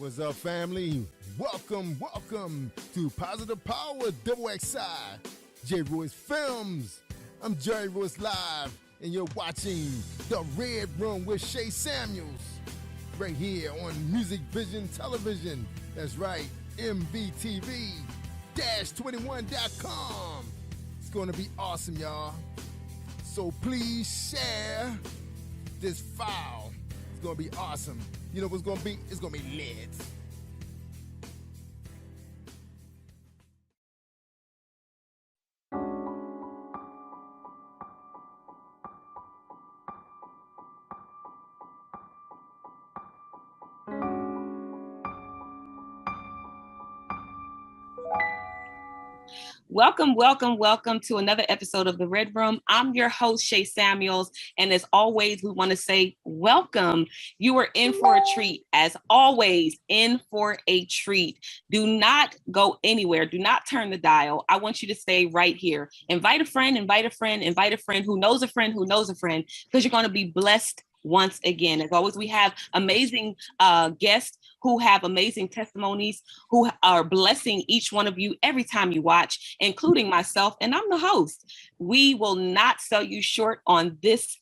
What's up, family? Welcome to Positive Power Double XI, J. Royce Films. I'm Jerry Royce Live, and you're watching The Red Room with Shay Samuels, right here on Music Vision Television. That's right, MVTV-21.com. It's going to be awesome, y'all. So please share this file. It's going to be awesome. You know what's going to be? It's going to be lit. Welcome to another episode of The Red Room. I'm your host, Shay Samuels. And as always, we want to say welcome. You are in for a treat. As always, in for a treat. Do not go anywhere. Do not turn the dial. I want you to stay right here. Invite a friend who knows a friend who knows a friend, because you're going to be blessed once again. As always, we have amazing guests who have amazing testimonies, who are blessing each one of you every time you watch, including myself, and I'm the host. We will not sell you short on this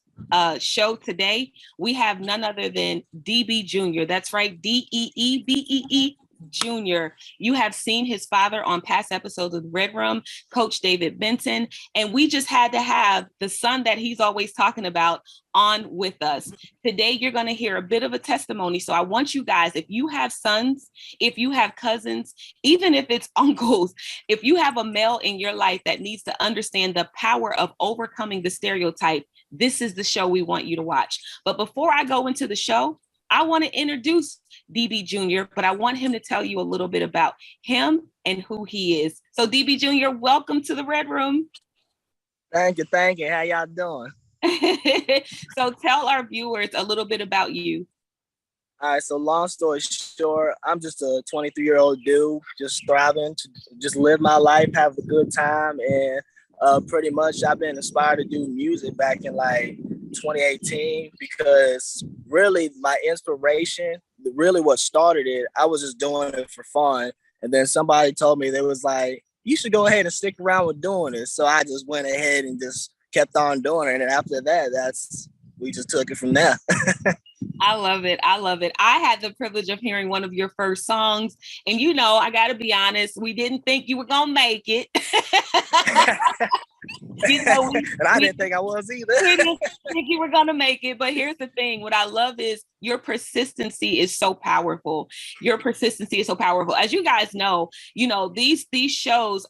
show today. We have none other than DB Jr. That's right, DEEBEE Jr. You have seen his father on past episodes of the Red Room, Coach David Benton, and we just had to have the son that he's always talking about on with us. Today, you're going to hear a bit of a testimony. So I want you guys, if you have sons, if you have cousins, even if it's uncles, if you have a male in your life that needs to understand the power of overcoming the stereotype, this is the show we want you to watch. But before I go into the show, I want to introduce DB Jr., but I want him to tell you a little bit about him and who he is. So DB Jr., welcome to the Red Room. Thank you. How y'all doing? So tell our viewers a little bit about you. All right, so long story short, I'm just a 23-year-old dude, just thriving to just live my life, have a good time, and pretty much I've been inspired to do music back in like 2018, because really my inspiration, really what started it, I was just doing it for fun. And then somebody told me, they was like, you should go ahead and stick around with doing it. So I just went ahead and just kept on doing it. And after that, we just took it from there. I love it. I had the privilege of hearing one of your first songs. And, you know, I got to be honest, we didn't think you were going to make it. And I didn't think I was either. We didn't think you were going to make it. But here's the thing. What I love is your persistency is so powerful. As you guys know, these shows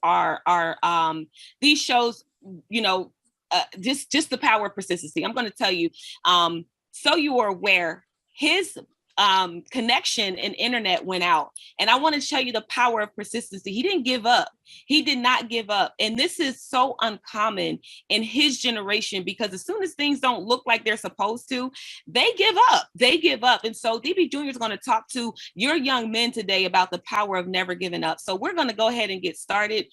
these shows, just the power of persistency. I'm going to tell you, so you are aware, his connection and internet went out. And I want to show you the power of persistency. He didn't give up. He did not give up. And this is so uncommon in his generation, because as soon as things don't look like they're supposed to, they give up. And so DB Jr. is going to talk to your young men today about the power of never giving up. So we're going to go ahead and get started.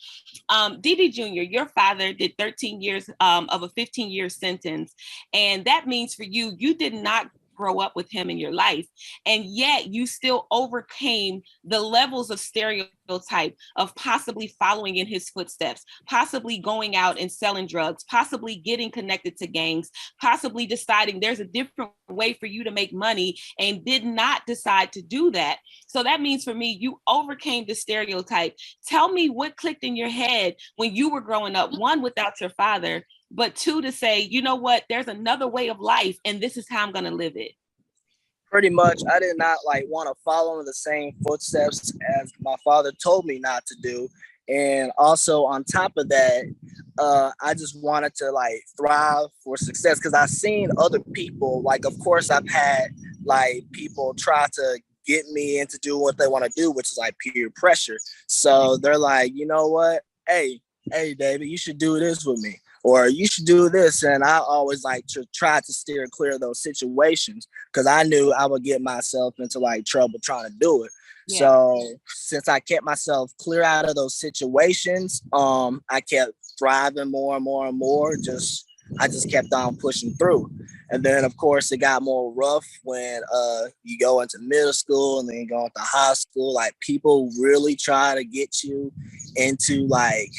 DB Jr., your father did 13 years of a 15-year sentence. And that means for you, you did not grow up with him in your life. And yet you still overcame the levels of stereotype of possibly following in his footsteps, possibly going out and selling drugs, possibly getting connected to gangs, possibly deciding there's a different way for you to make money, and did not decide to do that. So that means for me, you overcame the stereotype. Tell me what clicked in your head when you were growing up, one, without your father, but two, to say, you know what, there's another way of life, and this is how I'm going to live it. Pretty much, I did not want to follow in the same footsteps as my father told me not to do. And also on top of that, I just wanted to thrive for success, because I've seen other people, of course I've had people try to get me into doing what they want to do, which is peer pressure. So they're like, you know what? Hey, David, you should do this with me, or you should do this. And I always to try to steer clear of those situations, because I knew I would get myself into trouble trying to do it. Yeah. So since I kept myself clear out of those situations, I kept thriving more and more and more. I just kept on pushing through. And then of course it got more rough when you go into middle school and then you go into high school. Like people really try to get you into like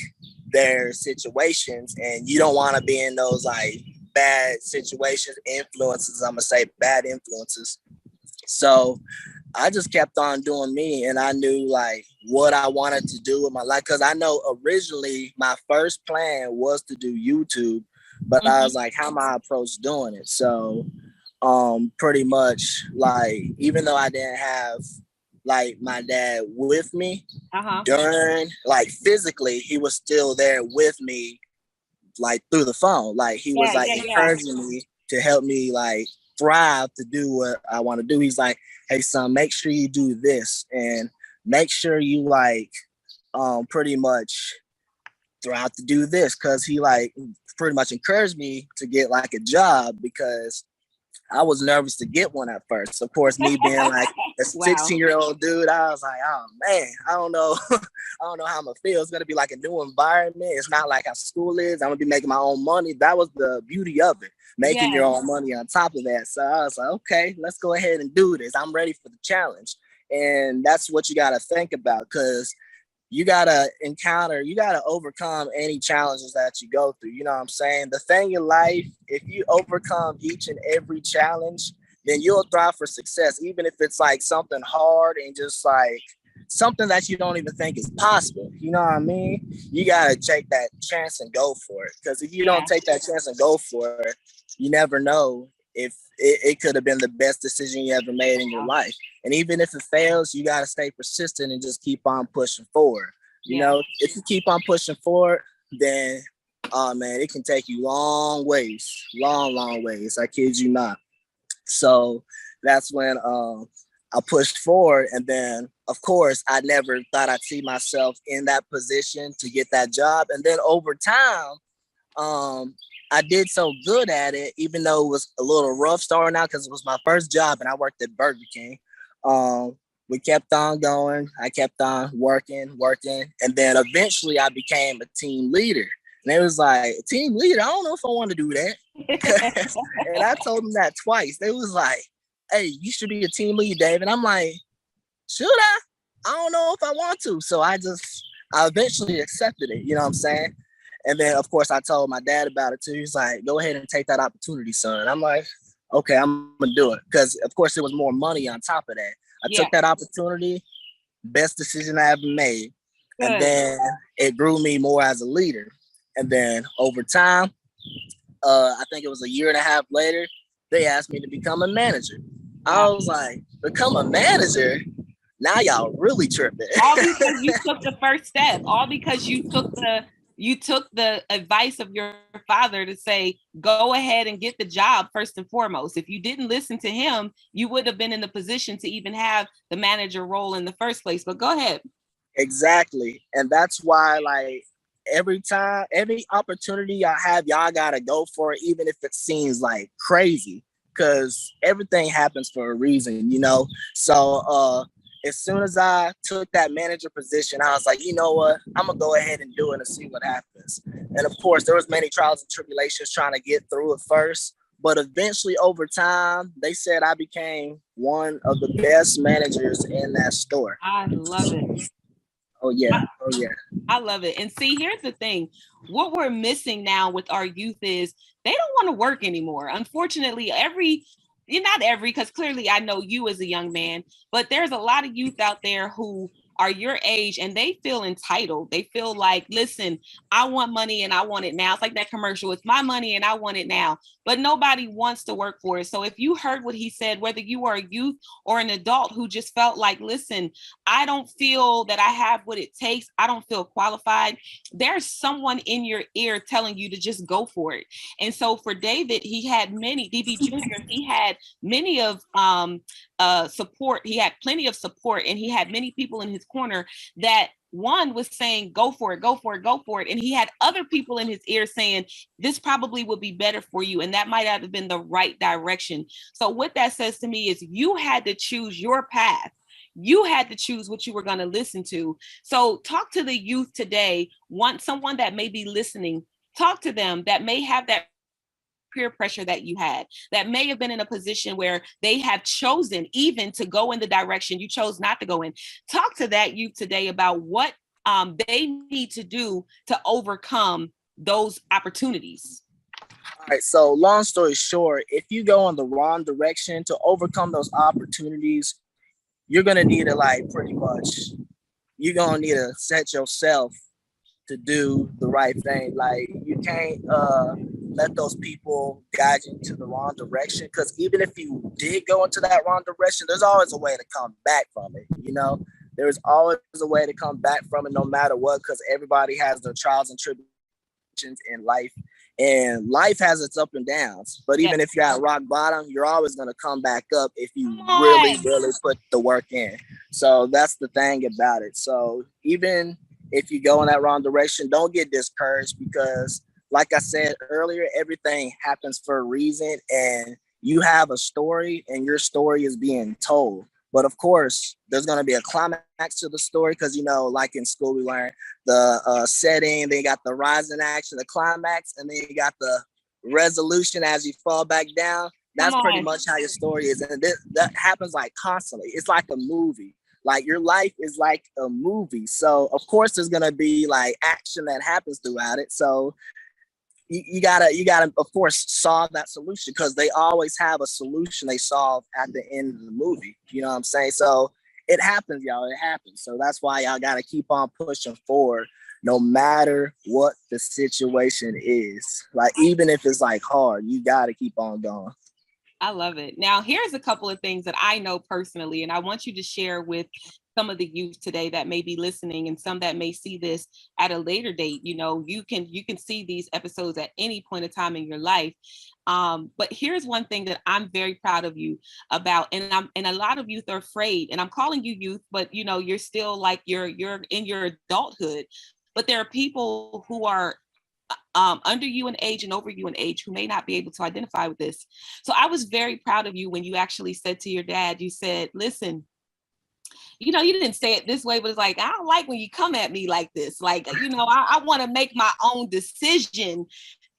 their situations, and you don't want to be in those like bad situations, influences. I'm gonna say bad influences. So I just kept on doing me, and I knew like what I wanted to do with my life, because I know originally my first plan was to do YouTube, but I was like, how am I approach doing it? So pretty much like, even though I didn't have like my dad with me during, like physically, he was still there with me, like through the phone. Like he was like encouraging me to help me like thrive to do what I want to do. He's like, hey son, make sure you do this, and make sure you like pretty much thrive to do this, because he like pretty much encouraged me to get like a job, because I was nervous to get one at first. Of course, me being like a 16-year-old dude, I was like, oh man, I don't know. I don't know how I'm gonna feel. It's gonna be like a new environment. It's not like how school is. I'm gonna be making my own money. That was the beauty of it, making your own money on top of that. So I was like, okay, let's go ahead and do this. I'm ready for the challenge. And that's what you gotta think about, because you gotta overcome any challenges that you go through. You know what I'm saying? The thing in life, if you overcome each and every challenge, then you'll thrive for success, even if it's like something hard and just like something that you don't even think is possible. You know what I mean? You gotta take that chance and go for it. Because if you don't take that chance and go for it, you never know if it could have been the best decision you ever made in your life. And even if it fails, you got to stay persistent and just keep on pushing forward. You know, if you keep on pushing forward, then, oh man, it can take you long ways, long ways. I kid you not. So that's when I pushed forward. And then, of course, I never thought I'd see myself in that position to get that job. And then over time, I did so good at it, even though it was a little rough starting out, because it was my first job and I worked at Burger King. We kept on going. I kept on working. And then eventually I became a team leader. And it was like, team leader, I don't know if I want to do that. And I told them that twice. They was like, hey, you should be a team lead, Dave. And I'm like, should I? I don't know if I want to. So I eventually accepted it. You know what I'm saying? And then, of course, I told my dad about it too. He's like, go ahead and take that opportunity, son. And I'm like, okay, I'm going to do it. Because, of course, there was more money on top of that. I took that opportunity, best decision I ever made. Good. And then it grew me more as a leader. And then over time, I think it was a year and a half later, they asked me to become a manager. I was like, become a manager? Now y'all really tripping. All because you took the first step. All because you took the advice of your father to say, go ahead and get the job first and foremost. If you didn't listen to him, you would have been in the position to even have the manager role in the first place. But go ahead. Exactly. And that's why, like, every opportunity y'all have, y'all got to go for it, even if it seems like crazy, because everything happens for a reason, you know? So, as soon as I took that manager position, I was like, you know what? I'm going to go ahead and do it and see what happens. And of course, there was many trials and tribulations trying to get through it first. But eventually, over time, they said I became one of the best managers in that store. I love it. Oh, yeah. I love it. And see, here's the thing. What we're missing now with our youth is they don't want to work anymore. Unfortunately, not every, because clearly I know you as a young man, but there's a lot of youth out there who are your age and they feel entitled. They feel like, listen, I want money and I want it now. It's like that commercial. It's my money and I want it now. But nobody wants to work for it. So if you heard what he said, whether you are a youth or an adult who just felt like, listen, I don't feel that I have what it takes. I don't feel qualified. There's someone in your ear telling you to just go for it. And so for David, he had many, DB Jr., he had many of support. He had plenty of support, and he had many people in his corner that one was saying, go for it, go for it, go for it. And he had other people in his ear saying, this probably would be better for you. And that might have been the right direction. So what that says to me is you had to choose your path. You had to choose what you were going to listen to. So talk to the youth today. Want someone that may be listening, talk to them that may have that peer pressure that you had that may have been in a position where they have chosen even to go in the direction you chose not to go in. Talk to that youth today about what they need to do to overcome those opportunities. All right, so long story short, if you go in the wrong direction to overcome those opportunities, you're gonna need to like pretty much, you're gonna need to set yourself to do the right thing. Like you can't let those people guide you to the wrong direction, because even if you did go into that wrong direction, there's always a way to come back from it. You know, there's always a way to come back from it, no matter what, because everybody has their trials and tribulations in life, and life has its up and downs. But even if you're at rock bottom, you're always going to come back up if you really put the work in. So that's the thing about it. So even if you go in that wrong direction, don't get discouraged, because like I said earlier, everything happens for a reason, and you have a story and your story is being told. But of course, there's going to be a climax to the story, because, you know, like in school, we learned the setting, then you got the rise in action, the climax, and then you got the resolution as you fall back down. That's pretty much how your story is. And that happens like constantly. It's like a movie. Like your life is like a movie. So of course there's going to be like action that happens throughout it. So you gotta of course solve that solution, because they always have a solution they solve at the end of the movie. You know what I'm saying? So it happens, y'all. It happens. So that's why y'all gotta keep on pushing forward, no matter what the situation is. Like even if it's like hard, you gotta keep on going. I love it. Now, here's a couple of things that I know personally, and I want you to share with some of the youth today that may be listening, and some that may see this at a later date. You know, you can see these episodes at any point in time in your life. But here's one thing that I'm very proud of you about, and a lot of youth are afraid, and I'm calling you youth, but you know, you're still like you're in your adulthood. But there are people who are under you in age and over you in age who may not be able to identify with this. So I was very proud of you when you actually said to your dad, you said, listen, you know, you didn't say it this way, but it's like, I don't like when you come at me like this. Like, you know, I want to make my own decision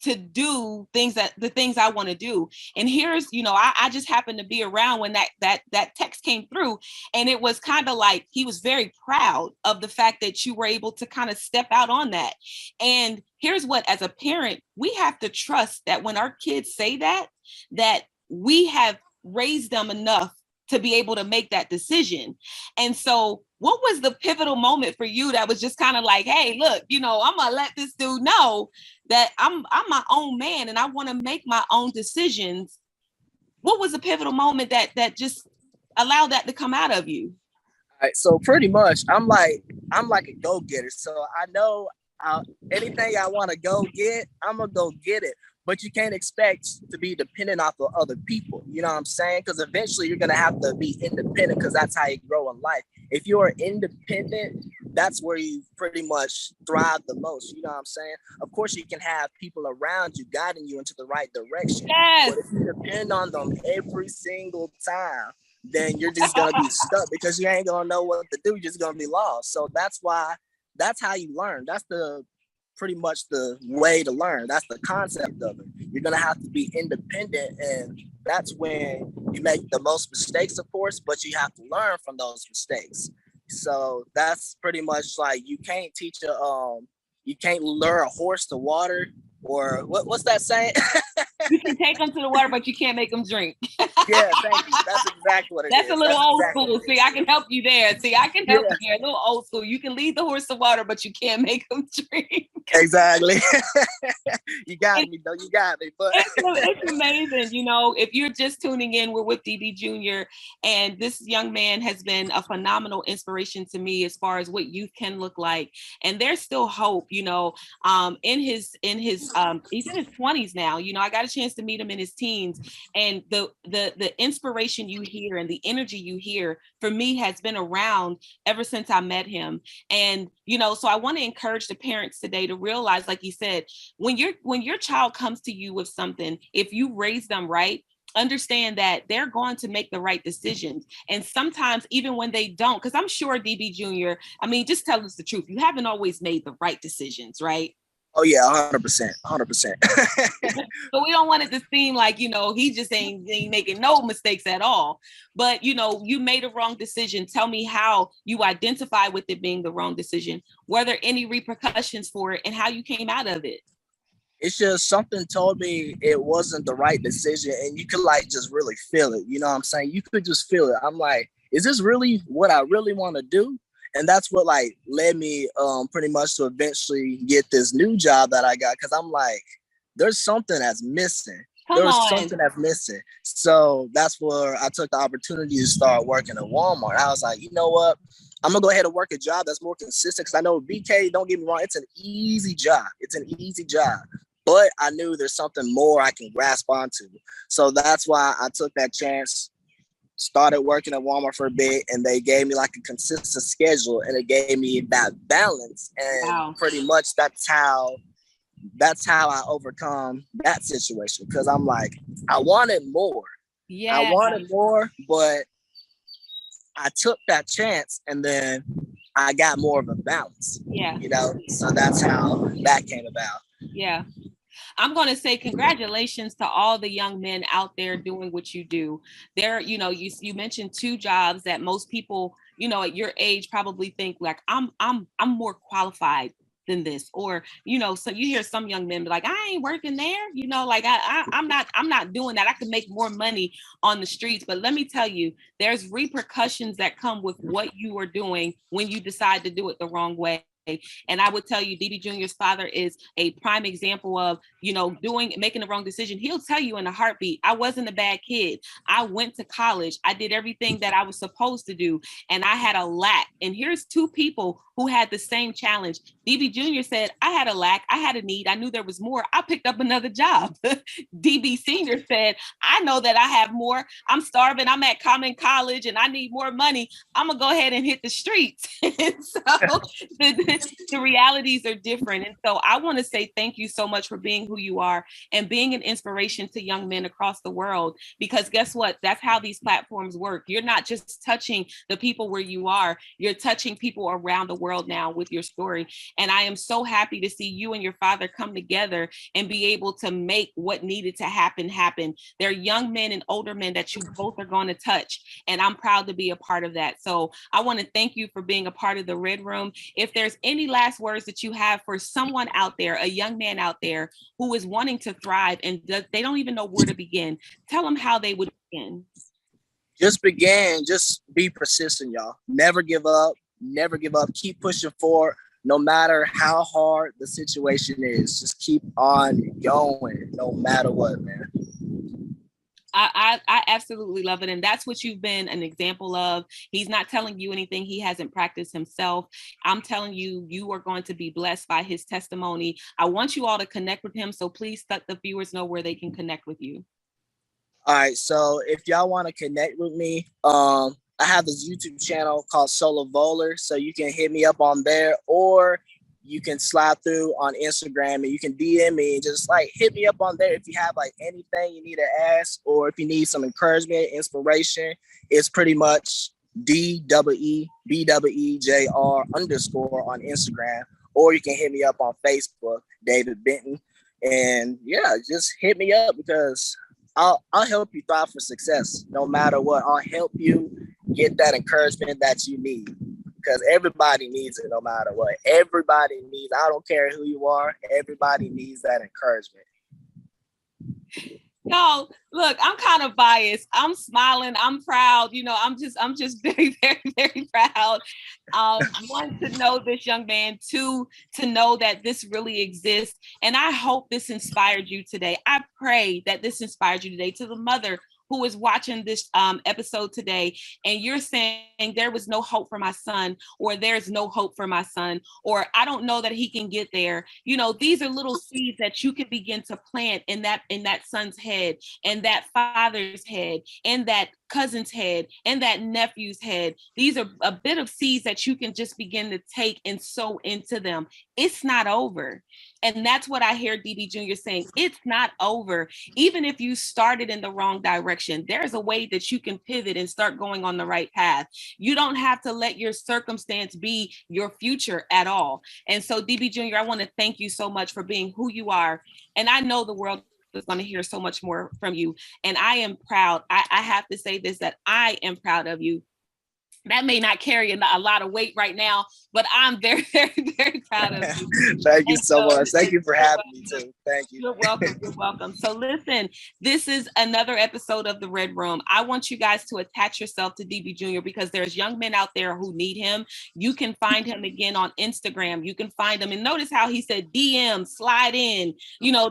to do the things I want to do. And here's, you know, I just happened to be around when that text came through, and it was kind of like, he was very proud of the fact that you were able to kind of step out on that. And here's what, as a parent, we have to trust that when our kids say that we have raised them enough to be able to make that decision. And so what was the pivotal moment for you that was just kind of like, hey, look, you know, I'm gonna let this dude know that I'm my own man and I want to make my own decisions? What was the pivotal moment that just allowed that to come out of you? All right, so pretty much I'm like a go-getter. So I know anything I want to go get, I'm gonna go get it. But you can't expect to be dependent off of other people. You know what I'm saying? Because eventually you're going to have to be independent, because that's how you grow in life. If you're independent, that's where you pretty much thrive the most. You know what I'm saying? Of course, you can have people around you guiding you into the right direction. Yes. But if you depend on them every single time, then you're just going to be stuck, because you ain't going to know what to do. You're just going to be lost. So that's how you learn. That's pretty much the way to learn. That's the concept of it. You're gonna have to be independent, and that's when you make the most mistakes, of course, but you have to learn from those mistakes. So that's pretty much like, you can't lure a horse to water, or what's that saying? You can take them to the water, but you can't make them drink. Yeah, thank you. That's exactly what it That's is. A little old school. See, I can help you there. You there. A little old school. You can lead the horse to water, but you can't make them drink. Exactly. You got me, though. You got me. But it's amazing. You know, if you're just tuning in, we're with DB Jr. And this young man has been a phenomenal inspiration to me as far as what youth can look like. And there's still hope, you know, he's in his 20s now. You know, I got a chance to meet him in his teens, and the inspiration you hear and the energy you hear for me has been around ever since I met him. And, you know, so I want to encourage the parents today to realize, like you said, when your child comes to you with something, if you raise them right, understand that they're going to make the right decisions. And sometimes even when they don't, because I'm sure DB Jr., I mean, just tell us the truth, you haven't always made the right decisions, right? Oh yeah, 100%, 100%. So we don't want it to seem like, he just ain't making no mistakes at all. But, you made a wrong decision. Tell me how you identify with it being the wrong decision. Were there any repercussions for it and how you came out of it? It's just something told me it wasn't the right decision, and you could like just really feel it. You know what I'm saying? You could just feel it. I'm like, is this really what I really want to do? And that's what like led me pretty much to eventually get this new job that I got, because I'm like, there's something that's missing. Come There's on. something that's missing. So that's where I took the opportunity to start working at Walmart. I was like, you know what? I'm gonna go ahead and work a job that's more consistent, because I know BK, don't get me wrong, it's an easy job. It's an easy job. But I knew there's something more I can grasp onto. So that's why I took that chance, started working at Walmart for a bit, and they gave me like a consistent schedule, and it gave me that balance. And Wow. pretty much that's how I overcome that situation. Because I'm like, I wanted more. Yeah. I wanted more, but I took that chance, and then I got more of a balance. Yeah. So that's how that came about. Yeah. I'm going to say congratulations to all the young men out there doing what you do. There, you mentioned two jobs that most people, at your age probably think like, I'm more qualified than this, or so you hear some young men be like, I ain't working there, like I'm not doing that. I could make more money on the streets. But let me tell you, there's repercussions that come with what you are doing when you decide to do it the wrong way. And I would tell you, DB Jr.'s father is a prime example of, making the wrong decision. He'll tell you in a heartbeat, I wasn't a bad kid. I went to college. I did everything that I was supposed to do. And I had a lack. And here's two people who had the same challenge. DB Jr. said, I had a lack. I had a need. I knew there was more. I picked up another job. DB Sr. said, I know that I have more. I'm starving. I'm at Common College and I need more money. I'm going to go ahead and hit the streets. So the realities are different. And so I want to say thank you so much for being who you are and being an inspiration to young men across the world, because guess what? That's how these platforms work. You're not just touching the people where you are, you're touching people around the world now with your story. And I am so happy to see you and your father come together and be able to make what needed to happen. They're young men and older men that you both are going to touch. And I'm proud to be a part of that. So I want to thank you for being a part of the Red Room. If there's any last words that you have for someone out there, a young man out there who is wanting to thrive and they don't even know where to begin, tell them how they would begin. Just be persistent, y'all. Never give up. Keep pushing forward. No matter how hard the situation is, just keep on going, no matter what, man. I absolutely love it. And that's what you've been an example of. He's not telling you anything he hasn't practiced himself. I'm telling you, you are going to be blessed by his testimony. I want you all to connect with him. So please let the viewers know where they can connect with you. All right. So if y'all want to connect with me, I have this YouTube channel called Solo Bowler. So you can hit me up on there, or you can slide through on Instagram and you can DM me and just like hit me up on there if you have like anything you need to ask, or if you need some encouragement, inspiration. It's pretty much DEEBEEJR _ on Instagram, or you can hit me up on Facebook, David Benton. And yeah, just hit me up, because I'll help you thrive for success no matter what. I'll help you get that encouragement that you need, because everybody needs it no matter what. Everybody needs, I don't care who you are, everybody needs that encouragement. No, look, I'm kind of biased. I'm smiling. I'm proud. I'm just very, very, very proud. One, to know this young man. Two, to know that this really exists. And I hope this inspired you today. I pray that this inspired you today. To the mother who is watching this episode today, and you're saying there was no hope for my son, or there's no hope for my son, or I don't know that he can get there. These are little seeds that you can begin to plant in that son's head, and that father's head, and that cousin's head, in that nephew's head. These are a bit of seeds that you can just begin to take and sow into them. It's not over. And that's what I hear DB Jr. saying. It's not over. Even if you started in the wrong direction, there's a way that you can pivot and start going on the right path. You don't have to let your circumstance be your future at all. And so, DB Jr., I want to thank you so much for being who you are. And I know the world is going to hear so much more from you. And I am proud. I have to say this, that I am proud of you. That may not carry a lot of weight right now, but I'm very, very, very proud of you. Thank you so much. Thank you for having me too. Thank you. You're welcome. You're welcome. So listen, this is another episode of The Red Room. I want you guys to attach yourself to DB Jr. because there's young men out there who need him. You can find him again on Instagram. You can find him. And notice how he said DM, slide in. You know,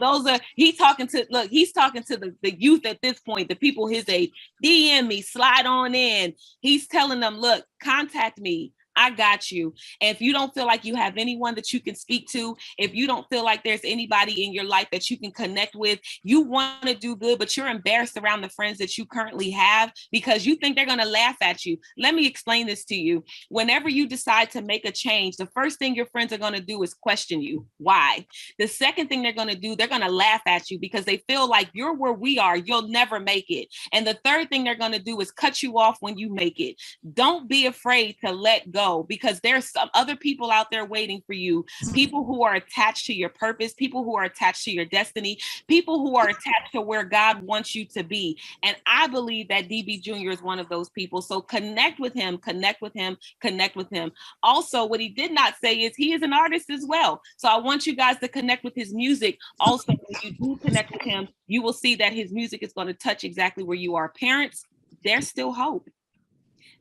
he's talking to the youth at this point, the people his age. DM me, slide on in. He's telling them, look, contact me. I got you. And if you don't feel like you have anyone that you can speak to, if you don't feel like there's anybody in your life that you can connect with, you want to do good, but you're embarrassed around the friends that you currently have because you think they're going to laugh at you. Let me explain this to you. Whenever you decide to make a change, the first thing your friends are going to do is question you. Why? The second thing they're going to do, they're going to laugh at you because they feel like you're where we are. You'll never make it. And the third thing they're going to do is cut you off when you make it. Don't be afraid to let go, because there's some other people out there waiting for you, people who are attached to your purpose, people who are attached to your destiny, people who are attached to where God wants you to be. And I believe that DB Jr. is one of those people. So connect with him, connect with him, connect with him. Also, what he did not say is he is an artist as well. So I want you guys to connect with his music. Also, when you do connect with him, you will see that his music is going to touch exactly where you are. Parents, there's still hope.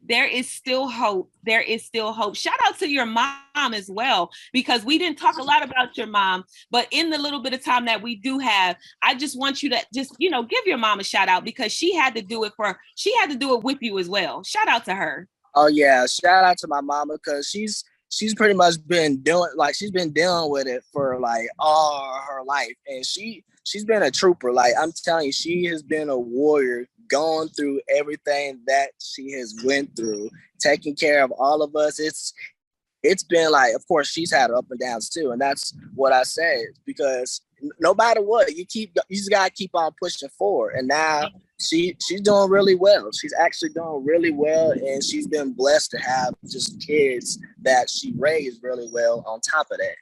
There is still hope. There is still hope. Shout out to your mom as well, because we didn't talk a lot about your mom, but in the little bit of time that we do have, I just want you to just, give your mom a shout out because she had to do it with you as well. Shout out to her. Oh yeah. Shout out to my mama because she's pretty much been dealing with it for like all her life. And she's been a trooper. Like I'm telling you, she has been a warrior, going through everything that she has went through, taking care of all of us. It's been like, of course, she's had up and downs too. And that's what I said, because no matter what, you just gotta keep on pushing forward. And now she's doing really well. She's actually doing really well. And she's been blessed to have just kids that she raised really well on top of that.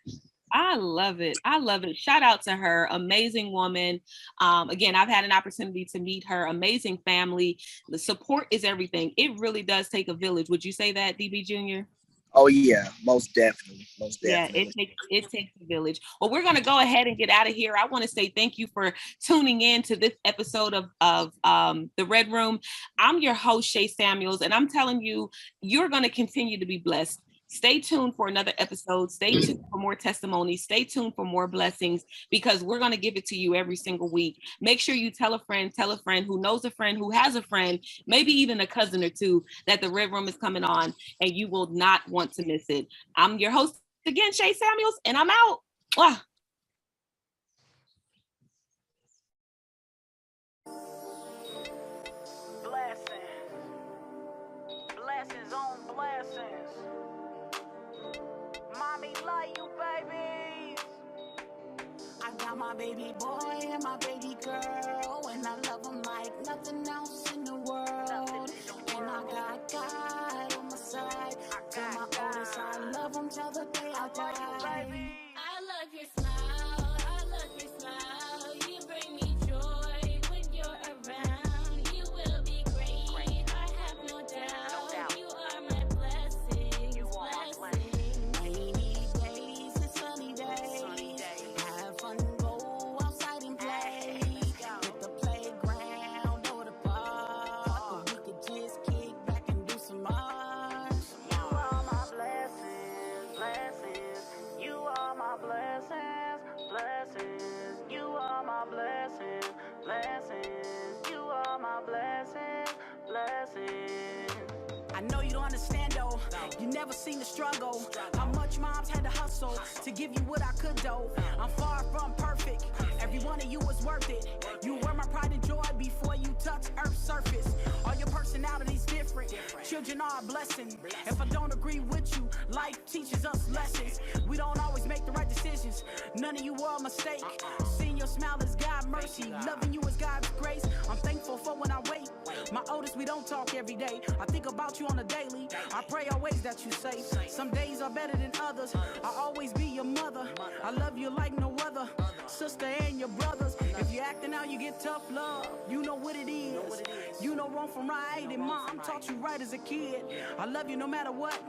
I love it. I love it. Shout out to her. Amazing woman. Again, I've had an opportunity to meet her. Amazing family. The support is everything. It really does take a village. Would you say that, DB Jr.? Oh yeah, most definitely. Yeah, it takes a village. Well, we're going to go ahead and get out of here. I want to say thank you for tuning in to this episode of The Red Room. I'm your host, Shay Samuels, and I'm telling you, you're going to continue to be blessed. Stay tuned for another episode. Stay tuned for more testimonies. Stay tuned for more blessings, because we're going to give it to you every single week. Make sure you tell a friend who knows a friend who has a friend, maybe even a cousin or two, that The Red Room is coming on, and you will not want to miss it. I'm your host again, Shay Samuels, and I'm out. Mwah. Blessings on blessings. Mommy love you, baby. I got my baby boy and my baby girl, and I love them like nothing else in the world. And I got God on my side. Tell my oldest I love him till the day I die. I love your smile. I love your smile. You bring me joy when you're around. You will be great. I have no doubt. You are my blessing. You are my blessing. Rainy days and sunny days. Have fun, go outside and play. Hit the playground or the park, or we could just kick back and do some art. You are my blessings, blessings. You are my blessings, blessings. You are my blessings, blessings. You are my blessings, blessings. I know you don't understand though. You never seen the struggle. How much moms had to hustle to give you what I could though. I'm far from perfect. Every one of you was worth it. You were my pride and joy before you touched Earth's surface. All your person personalities different. Children are a blessing. If I don't agree with you, life teaches us lessons. We don't always make the right decisions. None of you are a mistake. Seeing your smile is God's mercy. Loving you is God's grace. I'm thankful for when I wait. My oldest, we don't talk every day. I think about you on a daily. I pray always that you safe. Some days are better than others. I'll always be your mother. I love you like no other. Sister and your brothers. If you're acting out, you get tough love. You know what it is. You know wrong from right. And mom taught you right as a kid. I love you no matter what.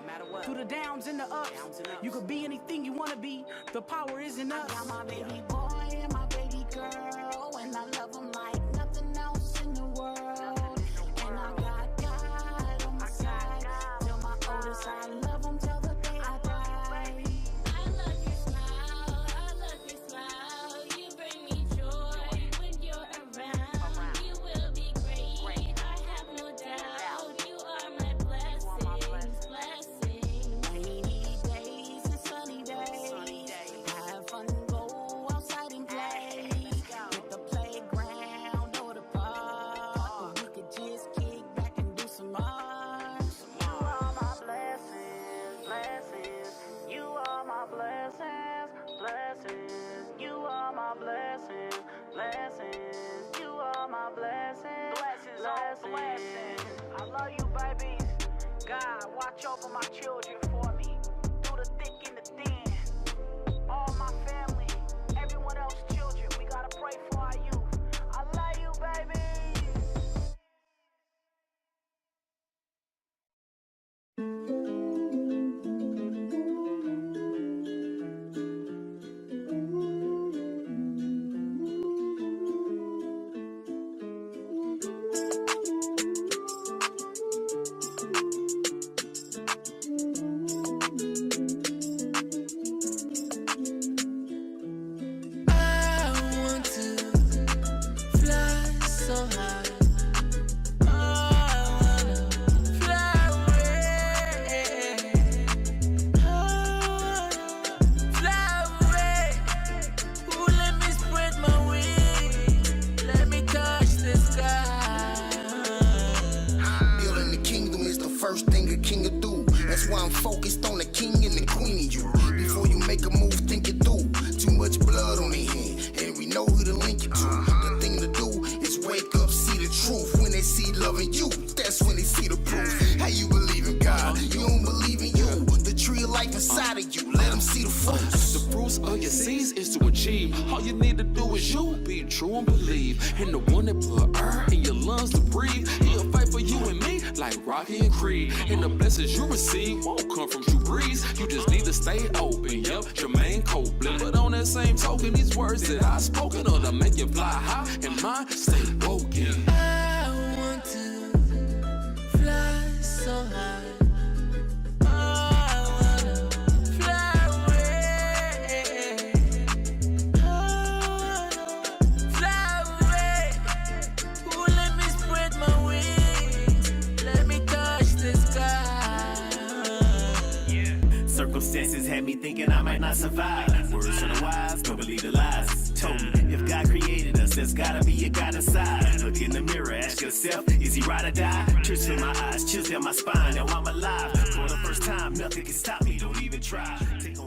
Through the downs and the ups. You could be anything you want to be. The power is in us. I got my baby boy and my baby girl, and I love them like nothing else in the world. And I got God on my side. Tell my oldest I love him till the day I die. I love your smile, I love your smile. You bring me joy when you're around. You will be great, I have no doubt. You are my blessings, blessings. Rainy days and sunny days. Have fun, go outside and play. With the playground or the park. We could just kick back and do some art. You are my blessings, blessings. You are my blessings, blessings. You are my blessings, blessings. You are my blessings, blessings. I love you, baby. God, watch over my children for me. Through the thick and the thin. All my family, everyone else's children. We gotta pray for our youth. I love you, baby. I want to fly so high. Oh, I wanna fly away. Oh, I wanna fly away. Ooh, let me spread my wings. Let me touch the sky. Building the kingdom is the first thing a king will do. That's why I'm focused on the king and the queen of you. Before you make a move, think it through. Too much blood on their hand, and we know who to link it to. The thing to do is wake up, see the truth. When they see loving you, that's when they see the proof. How you believe in God? You don't believe in you. The tree of life inside of you, let them see the fruits. The fruits of your seeds is to achieve. All you need to do is you be true and believe. And the one that put air in your lungs to breathe, he'll fight for you and me like Rocky and Creed. And the blessings you receive won't come from true breeze. You just need to stay open. Yep, Jermaine Copeland. But on that same token, these words that I spoken are to make you fly high and mine stay broken. I want to fly so high. Oh, I wanna fly away. Oh, I wanna fly away. Ooh, let me spread my wings. Let me touch the sky. Circumstances had me thinking I might not survive. Words from the wise, don't believe the lies. Told me, if God created us, there's gotta be a God inside. Look in the mirror, ask yourself, is he ride or die? Tears in my eyes, chills down my spine, now I'm alive. For the first time, nothing can stop me, don't even try. Take on